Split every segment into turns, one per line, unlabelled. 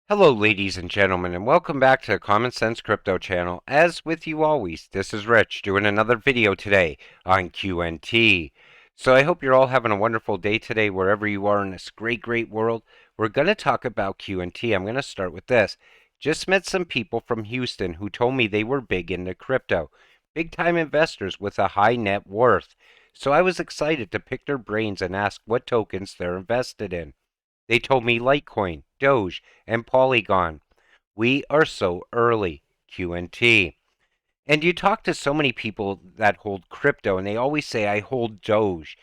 Hello, ladies and gentlemen, and welcome back to the Common Sense Crypto channel. As with you always, this is Rich doing another video today on QNT. So I hope you're all having a wonderful day today wherever you are in this great world. We're going to talk about QNT. I'm going to start with this. Just met some people from Houston who told me they were big into crypto, big time investors with a high net worth. So I was excited to pick their brains and ask what tokens they're invested in. They told me Litecoin, Doge, and Polygon. We are so early. QNT. And you talk to so many people that hold crypto, and they always say, I hold Doge.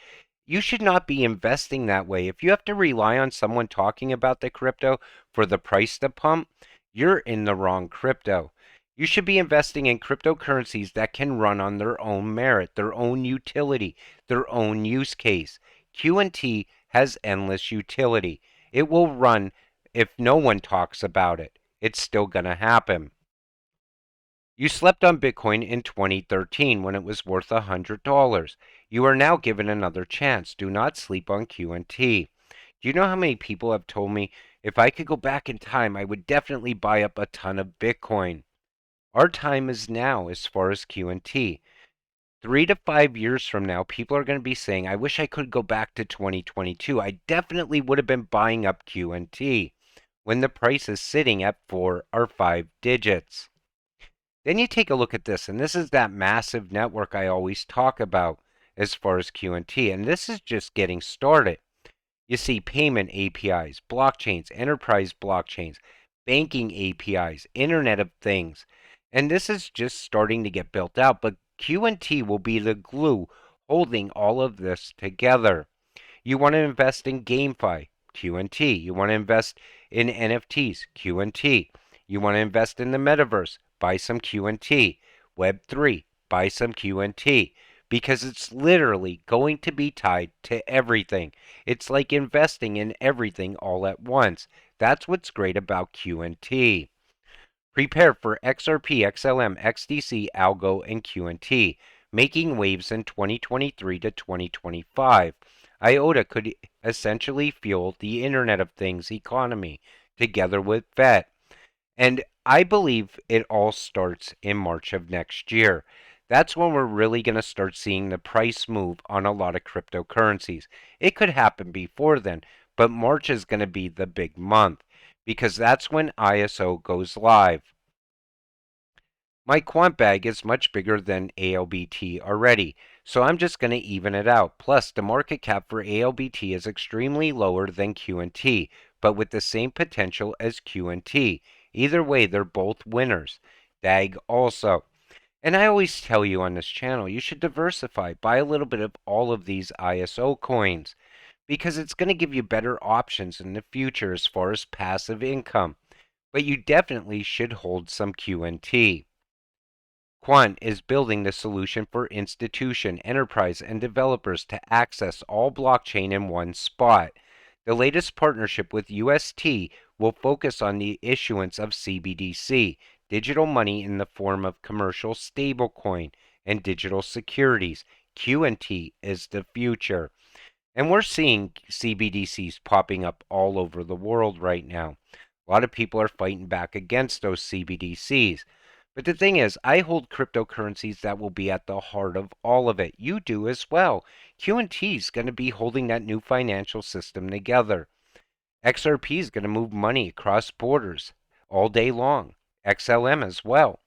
You should not be investing that way. If you have to rely on someone talking about the crypto for the price to pump, you're in the wrong crypto. You should be investing in cryptocurrencies that can run on their own merit, their own utility, their own use case. QNT has endless utility. It will run if no one talks about it. It's still going to happen. You slept on Bitcoin in 2013 when it was worth $100. You are now given another chance. Do not sleep on QNT. Do you know how many people have told me if I could go back in time, I would definitely buy up a ton of Bitcoin? Our time is now as far as QNT. 3 to 5 years from now, people are going to be saying, I wish I could go back to 2022. I definitely would have been buying up QNT when the price is sitting at 4 or 5 digits. Then you take a look at this, and this is that massive network I always talk about as far as QNT, and this is just getting started. You see payment APIs, blockchains, enterprise blockchains, banking APIs, Internet of Things, and this is just starting to get built out, but QNT will be the glue holding all of this together. You want to invest in GameFi, QNT. You want to invest in NFTs, QNT. You want to invest in the metaverse, buy some QNT. Web3, buy some QNT. Because it's literally going to be tied to everything. It's like investing in everything all at once. That's what's great about QNT. Prepare for XRP, XLM, XDC, Algo, and QNT, making waves in 2023 to 2025. IOTA could essentially fuel the Internet of Things economy, together with VET. And I believe it all starts in March of next year. That's when we're really going to start seeing the price move on a lot of cryptocurrencies. It could happen before then, but March is going to be the big month because that's when ISO goes live. My quant bag is much bigger than ALBT already, so I'm just going to even it out. Plus, the market cap for ALBT is extremely lower than QNT, but with the same potential as QNT. Either way, they're both winners. DAG also. And I always tell you on this channel, you should diversify. Buy a little bit of all of these ISO coins because it's going to give you better options in the future as far as passive income. But you definitely should hold some QNT. Quant is building the solution for institution, enterprise, and developers to access all blockchain in one spot. The latest partnership with UST will focus on the issuance of CBDC, digital money in the form of commercial stablecoin, and digital securities. QNT is the future. And we're seeing CBDCs popping up all over the world right now. A lot of people are fighting back against those CBDCs. But the thing is, I hold cryptocurrencies that will be at the heart of all of it. You do as well. QNT is going to be holding that new financial system together. XRP is going to move money across borders all day long. XLM as well.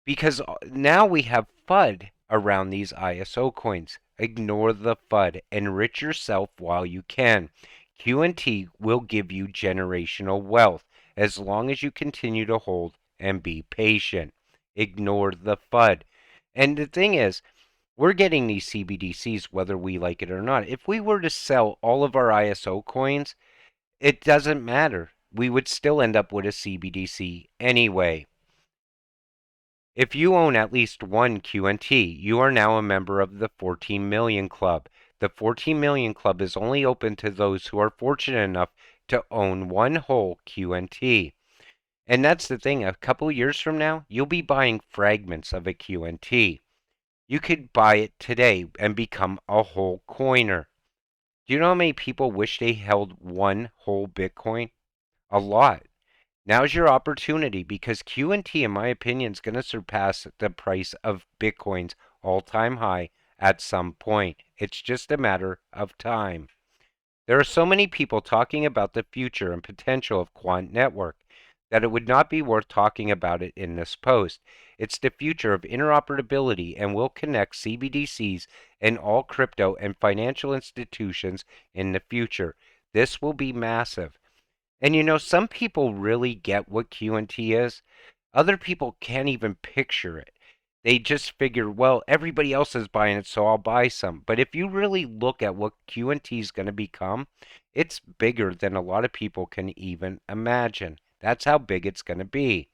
Because now we have FUD around these ISO coins. Ignore the FUD. Enrich yourself while you can. QNT will give you generational wealth as long as you continue to hold and be patient. Ignore the FUD. And the thing is, we're getting these CBDCs whether we like it or not. If we were to sell all of our ISO coins, it doesn't matter. We would still end up with a CBDC anyway. If you own at least one QNT, you are now a member of the 14 million club. The 14 million club is only open to those who are fortunate enough to own one whole QNT. And that's the thing, a couple years from now, you'll be buying fragments of a QNT. You could buy it today and become a whole coiner. Do you know how many people wish they held one whole Bitcoin? A lot. Now's your opportunity because QNT, in my opinion, is going to surpass the price of Bitcoin's all-time high at some point. It's just a matter of time. There are so many people talking about the future and potential of Quant Network that it would not be worth talking about it in this post. It's the future of interoperability and will connect CBDCs and all crypto and financial institutions in the future. This will be massive. And some people really get what QNT is. Other people can't even picture it. They just figure, well, everybody else is buying it, so I'll buy some. But if you really look at what QNT is going to become, it's bigger than a lot of people can even imagine. That's how big it's going to be.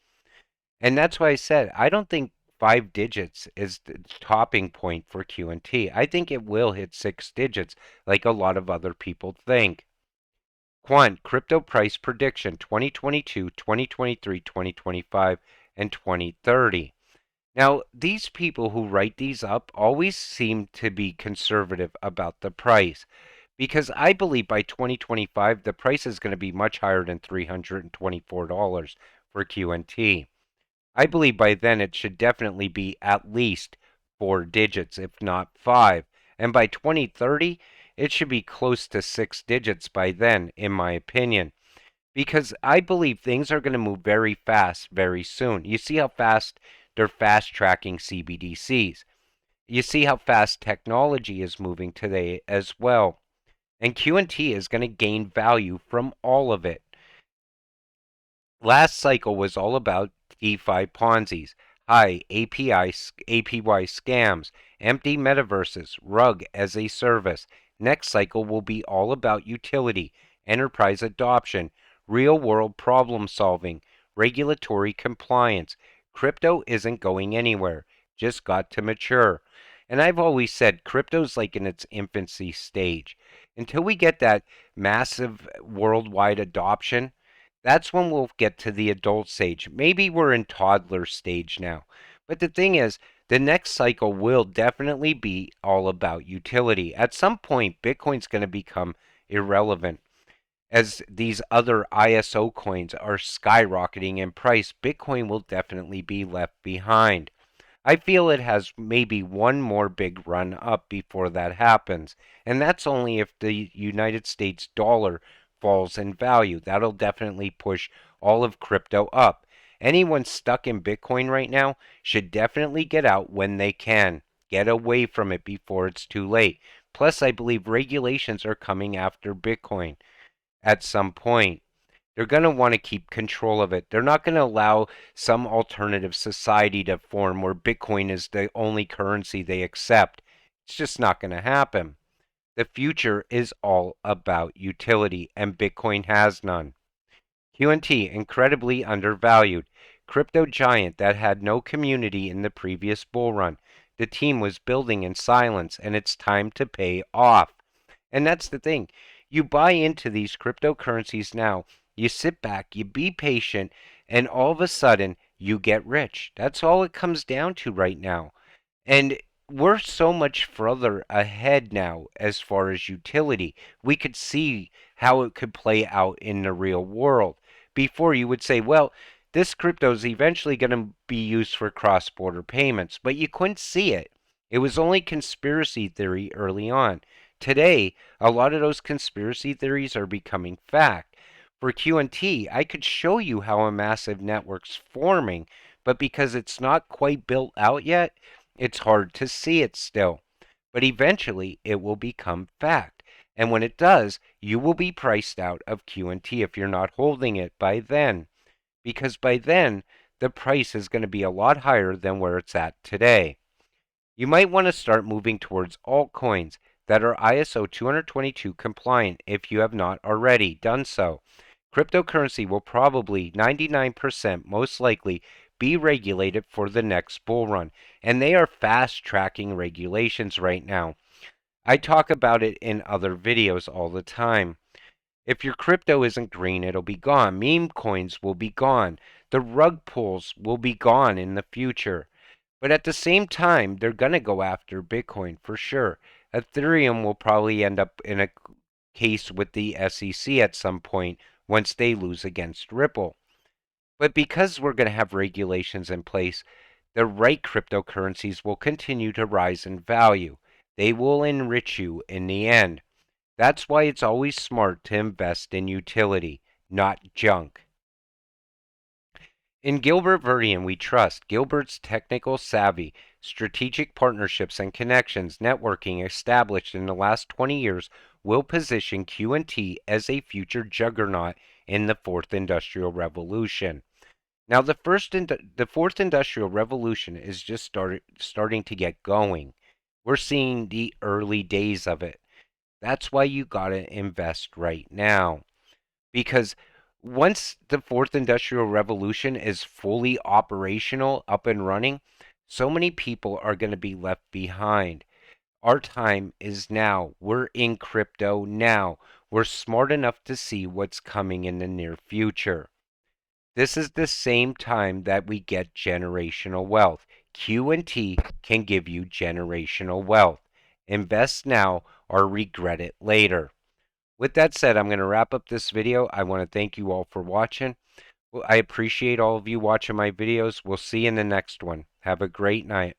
And that's why I said I don't think 5 digits is the topping point for QNT. I think it will hit 6 digits like a lot of other people think. Quant Crypto Price Prediction 2022, 2023, 2025, and 2030. Now, these people who write these up always seem to be conservative about the price because I believe by 2025 the price is going to be much higher than $324 for QNT. I believe by then it should definitely be at least 4 digits, if not five. And by 2030, it should be close to 6 digits by then, in my opinion. Because I believe things are going to move very fast very soon. You see how fast they're fast tracking CBDCs. You see how fast technology is moving today as well. And QNT is going to gain value from all of it. Last cycle was all about DeFi Ponzi's, high APY scams, empty metaverses, rug as a service. Next cycle will be all about utility, enterprise adoption, real world problem solving, regulatory compliance. Crypto isn't going anywhere, just got to mature. And I've always said crypto's like in its infancy stage. Until we get that massive worldwide adoption, that's when we'll get to the adult stage. Maybe we're in toddler stage now. But the thing is, the next cycle will definitely be all about utility. At some point, Bitcoin's going to become irrelevant. As these other ISO coins are skyrocketing in price, Bitcoin will definitely be left behind. I feel it has maybe one more big run up before that happens, and that's only if the United States dollar falls in value. That'll definitely push all of crypto up. Anyone stuck in Bitcoin right now should definitely get out when they can. Get away from it before it's too late. Plus, I believe regulations are coming after Bitcoin at some point. They're going to want to keep control of it. They're not going to allow some alternative society to form where Bitcoin is the only currency they accept. It's just not going to happen. The future is all about utility, and Bitcoin has none. QNT, incredibly undervalued. Crypto giant that had no community in the previous bull run. The team was building in silence, and it's time to pay off. And that's the thing. You buy into these cryptocurrencies now, you sit back, you be patient, and all of a sudden you get rich. That's all it comes down to right now. And we're so much further ahead now as far as utility. We could see how it could play out in the real world. Before you would say, well, this crypto is eventually going to be used for cross border payments, but you couldn't see it. It was only conspiracy theory early on. Today, a lot of those conspiracy theories are becoming fact. For QNT, I could show you how a massive network's forming, but because it's not quite built out yet, it's hard to see it still. But eventually, it will become fact. And when it does, you will be priced out of QNT if you're not holding it by then. Because by then, the price is going to be a lot higher than where it's at today. You might want to start moving towards altcoins that are ISO 222 compliant if you have not already done so. Cryptocurrency will probably 99% most likely be regulated for the next bull run, and they are fast tracking regulations right now. I talk about it in other videos all the time. If your crypto isn't green, it'll be gone. Meme coins will be gone. The rug pulls will be gone in the future. But at the same time, they're going to go after Bitcoin for sure. Ethereum will probably end up in a case with the SEC at some point once they lose against Ripple. But because we're going to have regulations in place, the right cryptocurrencies will continue to rise in value. They will enrich you in the end. That's why it's always smart to invest in utility, not junk. In Gilbert Verdian, we trust. Gilbert's technical savvy, strategic partnerships, and connections networking established in the last 20 years will position QNT as a future juggernaut in the fourth industrial revolution. Now, the fourth industrial revolution is just starting to get going. We're seeing the early days of it. That's why you gotta invest right now. Because once the fourth industrial revolution is fully operational, up and running, so many people are going to be left behind. Our time is now. We're in crypto now. We're smart enough to see what's coming in the near future. This is the same time that we get generational wealth. Q&T can give you generational wealth. Invest now or regret it later. With that said, I'm going to wrap up this video. I want to thank you all for watching. I appreciate all of you watching my videos. We'll see you in the next one. Have a great night.